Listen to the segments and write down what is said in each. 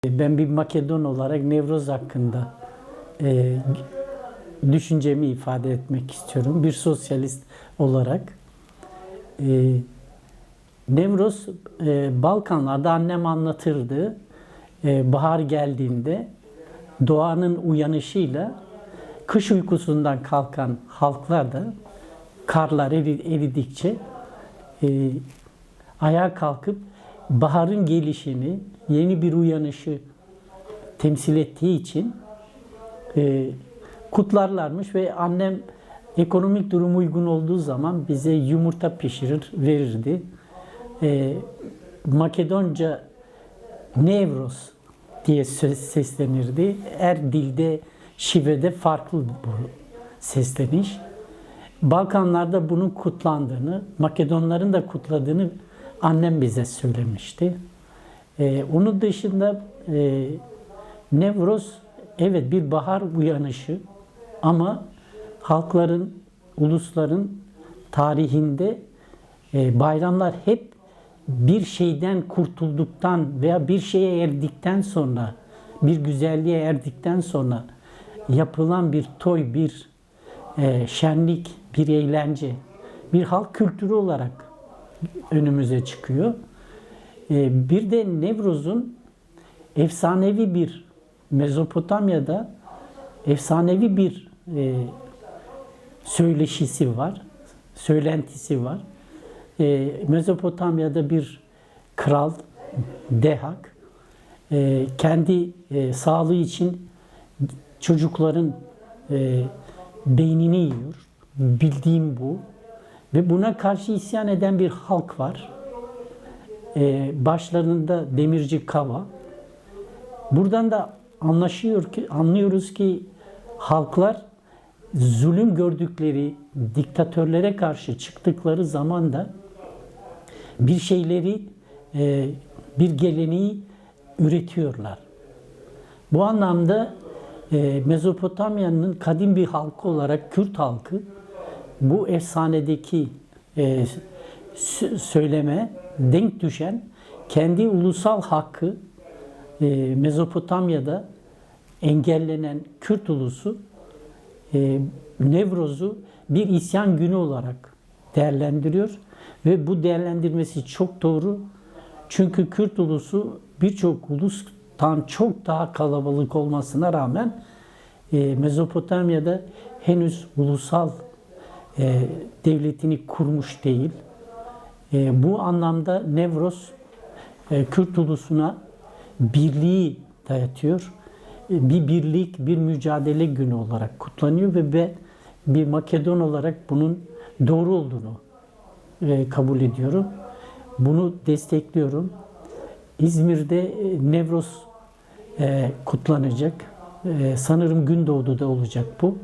Ben bir Makedon olarak Nevroz hakkında e, düşüncemi ifade etmek istiyorum. Bir sosyalist olarak. E, Nevroz, Balkanlarda annem anlatırdı. Bahar geldiğinde doğanın uyanışıyla kış uykusundan kalkan halklar da karlar eridikçe ayağa kalkıp baharın gelişini, yeni bir uyanışı temsil ettiği için kutlarlarmış ve annem ekonomik durum uygun olduğu zaman bize yumurta pişirir, verirdi. Makedonca Nevroz diye seslenirdi. Her dilde, şivede farklı bu sesleniş. Balkanlarda bunun kutlandığını, Makedonların da kutladığını annem bize söylemişti. Onun dışında Nevroz evet bir bahar uyanışı ama halkların, ulusların tarihinde bayramlar hep bir şeyden kurtulduktan veya bir şeye erdikten sonra, bir güzelliğe erdikten sonra yapılan bir toy, bir şenlik, bir eğlence, bir halk kültürü olarak önümüze çıkıyor. Bir de Nevroz'un efsanevi bir Mezopotamya'da efsanevi bir söyleşisi var, söylentisi var. Mezopotamya'da bir kral, Dehak, kendi sağlığı için çocukların beynini yiyor. Bildiğim bu. Ve buna karşı isyan eden bir halk var. Başlarında demirci Kava. Buradan da anlıyoruz ki halklar zulüm gördükleri diktatörlere karşı çıktıkları zaman da bir şeyleri, bir geleneği üretiyorlar. Bu anlamda Mezopotamya'nın kadim bir halkı olarak Kürt halkı bu efsanedeki söyleme denk düşen kendi ulusal hakkı Mezopotamya'da engellenen Kürt ulusu Nevroz'u bir isyan günü olarak değerlendiriyor ve bu değerlendirmesi çok doğru. Çünkü Kürt ulusu birçok ulustan çok daha kalabalık olmasına rağmen Mezopotamya'da henüz ulusal devletini kurmuş değil. Bu anlamda Nevroz Kürt ulusuna birliği dayatıyor. Bir birlik, bir mücadele günü olarak kutlanıyor ve ben bir Makedon olarak bunun doğru olduğunu kabul ediyorum. Bunu destekliyorum. İzmir'de Nevroz kutlanacak. Sanırım Gündoğdu'da olacak bu.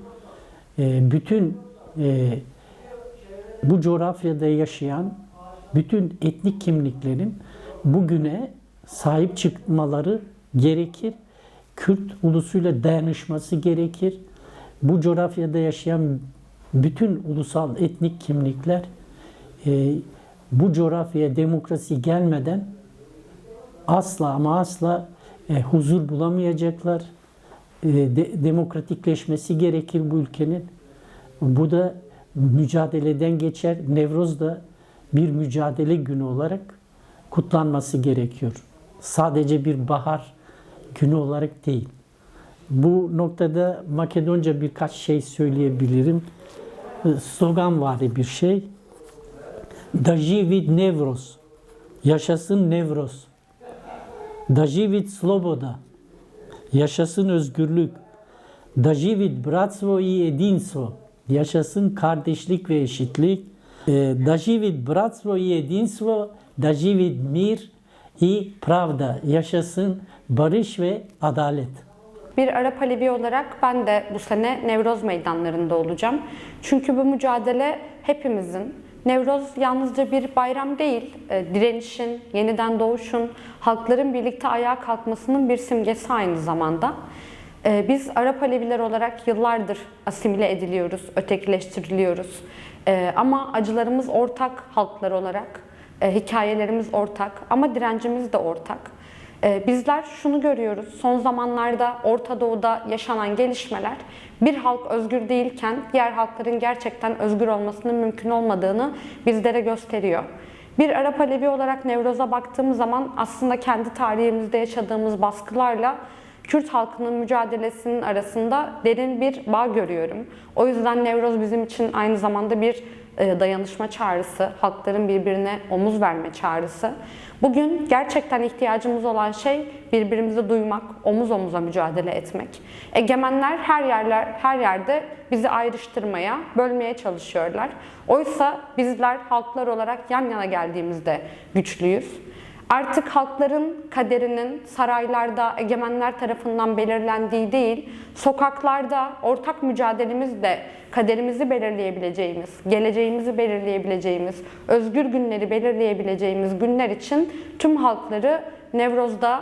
Bütün bu coğrafyada yaşayan bütün etnik kimliklerin bugüne sahip çıkmaları gerekir. Kürt ulusuyla dayanışması gerekir. Bu coğrafyada yaşayan bütün ulusal etnik kimlikler bu coğrafyaya demokrasi gelmeden asla ama asla huzur bulamayacaklar. Demokratikleşmesi gerekir bu ülkenin. Bu da mücadeleden geçer. Nevroz da bir mücadele günü olarak kutlanması gerekiyor. Sadece bir bahar günü olarak değil. Bu noktada Makedonca birkaç şey söyleyebilirim. Sloganvari bir şey. Daživid Nevroz. Yaşasın Nevroz. Daživid Sloboda. Yaşasın özgürlük. Daživid Bratstvo i Jedinstvo. Yaşasın kardeşlik ve eşitlik. Daživid Bratstvo i Jedinstvo. Daživid Mir i Pravda. Yaşasın barış ve adalet. Bir Arap Alevi olarak ben de bu sene Nevroz meydanlarında olacağım. Çünkü bu mücadele hepimizin. Nevroz yalnızca bir bayram değil, direnişin, yeniden doğuşun, halkların birlikte ayağa kalkmasının bir simgesi aynı zamanda. Biz Arap Aleviler olarak yıllardır asimile ediliyoruz, ötekileştiriliyoruz. Ama acılarımız ortak halklar olarak, hikayelerimiz ortak ama direncimiz de ortak. Bizler şunu görüyoruz, son zamanlarda Orta Doğu'da yaşanan gelişmeler, bir halk özgür değilken diğer halkların gerçekten özgür olmasının mümkün olmadığını bizlere gösteriyor. Bir Arap Alevi olarak Nevroz'a baktığımız zaman aslında kendi tarihimizde yaşadığımız baskılarla Kürt halkının mücadelesinin arasında derin bir bağ görüyorum. O yüzden Nevroz bizim için aynı zamanda bir dayanışma çağrısı, halkların birbirine omuz verme çağrısı. Bugün gerçekten ihtiyacımız olan şey birbirimizi duymak, omuz omuza mücadele etmek. Egemenler her yerde bizi ayrıştırmaya, bölmeye çalışıyorlar. Oysa bizler halklar olarak yan yana geldiğimizde güçlüyüz. Artık halkların kaderinin saraylarda egemenler tarafından belirlendiği değil, sokaklarda ortak mücadelemizle kaderimizi belirleyebileceğimiz, geleceğimizi belirleyebileceğimiz, özgür günleri belirleyebileceğimiz günler için tüm halkları Nevroz'da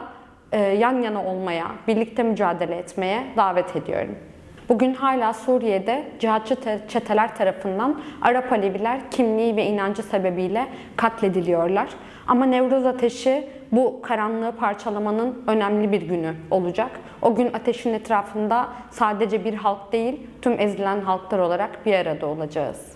yan yana olmaya, birlikte mücadele etmeye davet ediyorum. Bugün hala Suriye'de cihatçı çeteler tarafından Arap Aleviler kimliği ve inancı sebebiyle katlediliyorlar. Ama Nevroz ateşi bu karanlığı parçalamanın önemli bir günü olacak. O gün ateşin etrafında sadece bir halk değil, tüm ezilen halklar olarak bir arada olacağız.